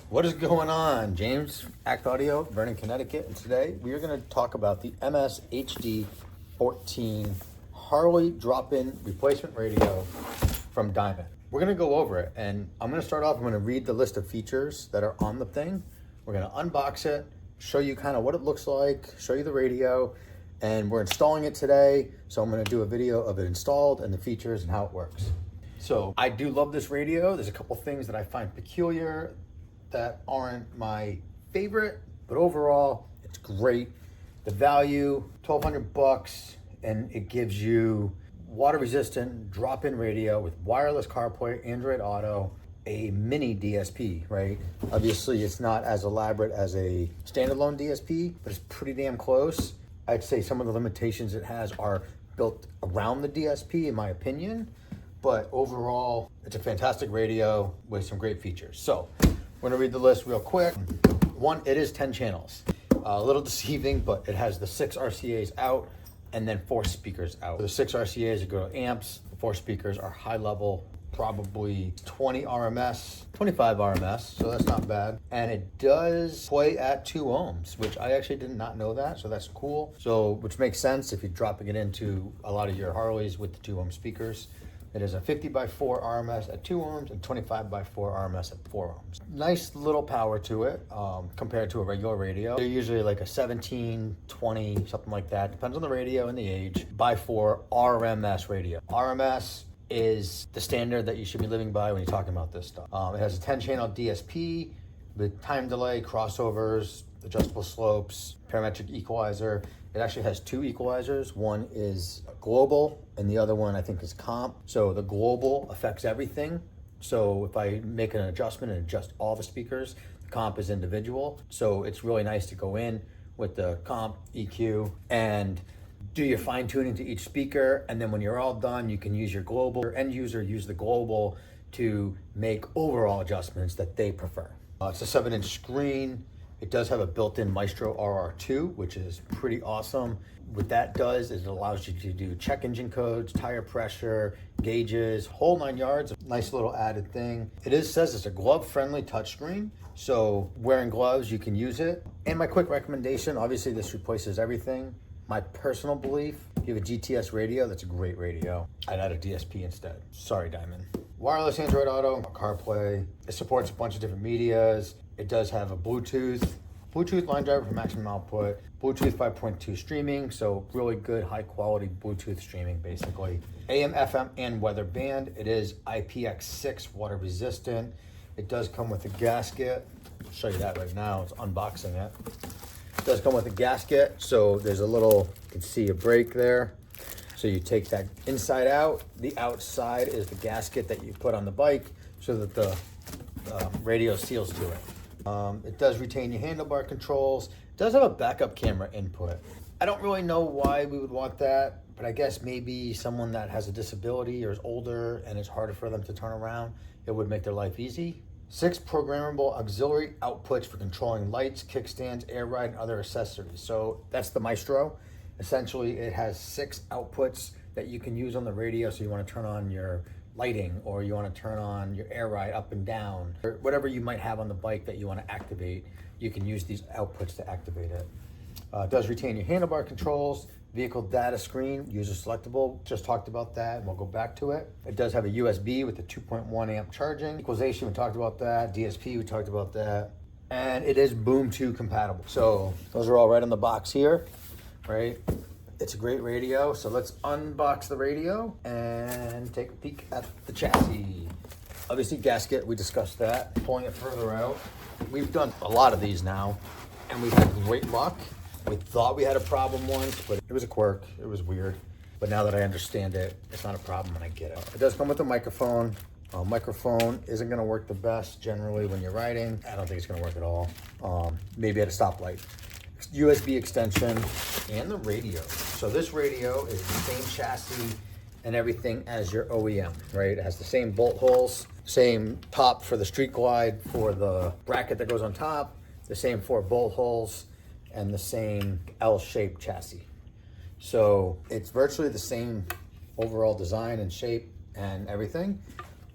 What is going on? James, Act Audio, Vernon, Connecticut, and today we are going to talk about the MS-HD14 Harley drop-in replacement radio from Diamond. We're going to go over it, and I'm going to start off, I'm going to read the list of features that are on the thing. We're going to unbox it, show you kind of what it looks like, show you the radio, and we're installing it today, so I'm going to do a video of it installed and the features and how it works. So I do love this radio. There's a couple things that I find peculiar that aren't my favorite, but overall it's great. The value, $1,200, and it gives you water resistant drop-in radio with wireless CarPlay, Android Auto, a mini DSP, right? Obviously it's not as elaborate as a standalone DSP, but it's pretty damn close. I'd say some of the limitations it has are built around the DSP in my opinion, but overall it's a fantastic radio with some great features. So we're gonna read the list real quick. One, it is 10 channels. A little deceiving, but it has the 6 RCAs out and then 4 speakers out. The 6 RCAs are go to amps, the 4 speakers are high level, probably 20 RMS, 25 RMS, so that's not bad. And it does play at 2 ohms, which I actually did not know that, so that's cool. So, which makes sense if you're dropping it into a lot of your Harleys with the 2 ohm speakers. It is a 50 by 4 RMS at 2 ohms and 25 by 4 RMS at 4 ohms. Nice little power to it compared to a regular radio. They're usually like a 17, 20, something like that. Depends on the radio and the age. By 4 RMS radio. RMS is the standard that you should be living by when you're talking about this stuff. It has a 10 channel DSP with time delay, crossovers, adjustable slopes, parametric equalizer. It actually has 2 equalizers. One is global and the other one I think is comp. So the global affects everything. So if I make an adjustment and adjust all the speakers, the comp is individual. So it's really nice to go in with the comp EQ and do your fine tuning to each speaker. And then when you're all done, you can use your global. Your end user use the global to make overall adjustments that they prefer. It's a 7-inch screen. It does have a built-in Maestro RR2, which is pretty awesome. What that does is it allows you to do check engine codes, tire pressure, gauges, whole 9 yards. Nice little added thing. It says it's a glove-friendly touchscreen, so wearing gloves, you can use it. And my quick recommendation, obviously this replaces everything. My personal belief, if you have a GTS radio, that's a great radio. I'd add a DSP instead. Sorry, Diamond. Wireless Android Auto, CarPlay. It supports a bunch of different medias. It does have a Bluetooth line driver for maximum output, Bluetooth 5.2 streaming, so really good high quality Bluetooth streaming basically. AM, FM, and weather band. It is IPX6 water resistant. It does come with a gasket. I'll show you that right now, it's unboxing it. It does come with a gasket, so there's a little, you can see a break there. So you take that inside out, the outside is the gasket that you put on the bike so that the radio seals to it. It does retain your handlebar controls. It does have a backup camera input. I don't really know why we would want that, but I guess maybe someone that has a disability or is older and it's harder for them to turn around, it would make their life easy. 6 programmable auxiliary outputs for controlling lights, kickstands, air ride, and other accessories. So that's the Maestro. Essentially, it has 6 outputs that you can use on the radio. So you want to turn on your lighting, or you want to turn on your air ride up and down, or whatever you might have on the bike that you want to activate, you can use these outputs to activate it. It does retain your handlebar controls, vehicle data screen, user selectable, just talked about that, and we'll go back to it. It does have a USB with a 2.1 amp charging. Equalization, we talked about that. DSP, we talked about that. And it is Boom 2 compatible. So those are all right on the box here, right? It's a great radio, so let's unbox the radio and take a peek at the chassis. Obviously gasket, we discussed that. Pulling it further out. We've done a lot of these now, and we've had great luck. We thought we had a problem once, but it was a quirk, it was weird. But now that I understand it, it's not a problem and I get it. It does come with a microphone. Microphone isn't gonna work the best generally when you're riding. I don't think it's gonna work at all. Maybe at a stoplight. USB extension and the radio. So this radio is the same chassis and everything as your OEM, right? It has the same bolt holes, same top for the Street Glide for the bracket that goes on top, the same 4 bolt holes, and the same L-shaped chassis. So it's virtually the same overall design and shape and everything.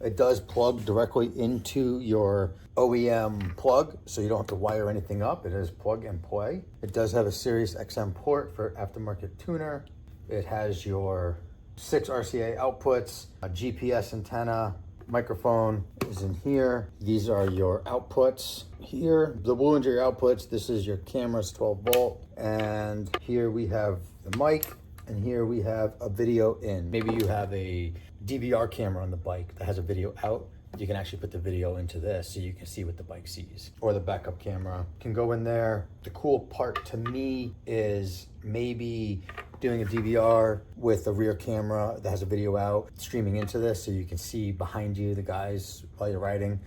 It does plug directly into your OEM plug, so you don't have to wire anything up. It is plug and play. It does have a Sirius XM port for aftermarket tuner. It has your 6 RCA outputs, a GPS antenna, microphone is in here. These are your outputs here. The blue ones are your outputs. This is your camera's 12 volt. And here we have the mic, and here we have a video in. Maybe you have a DVR camera on the bike that has a video out. You can actually put the video into this so you can see what the bike sees. Or the backup camera can go in there. The cool part to me is maybe doing a DVR with a rear camera that has a video out, streaming into this so you can see behind you the guys while you're riding.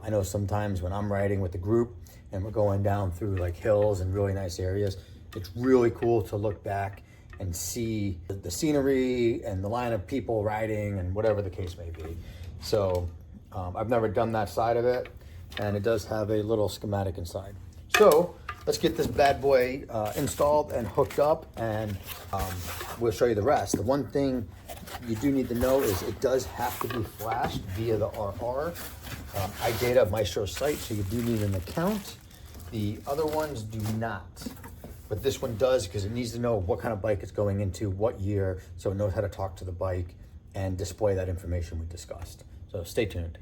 I know sometimes when I'm riding with the group and we're going down through like hills and really nice areas, it's really cool to look back and see the scenery and the line of people riding and whatever the case may be. So I've never done that side of it, and it does have a little schematic inside. So let's get this bad boy installed and hooked up, and we'll show you the rest. The one thing you do need to know is it does have to be flashed via the RR iData Maestro site, so you do need an account. The other ones do not, but this one does, because it needs to know what kind of bike it's going into, what year, so it knows how to talk to the bike and display that information we discussed. So stay tuned.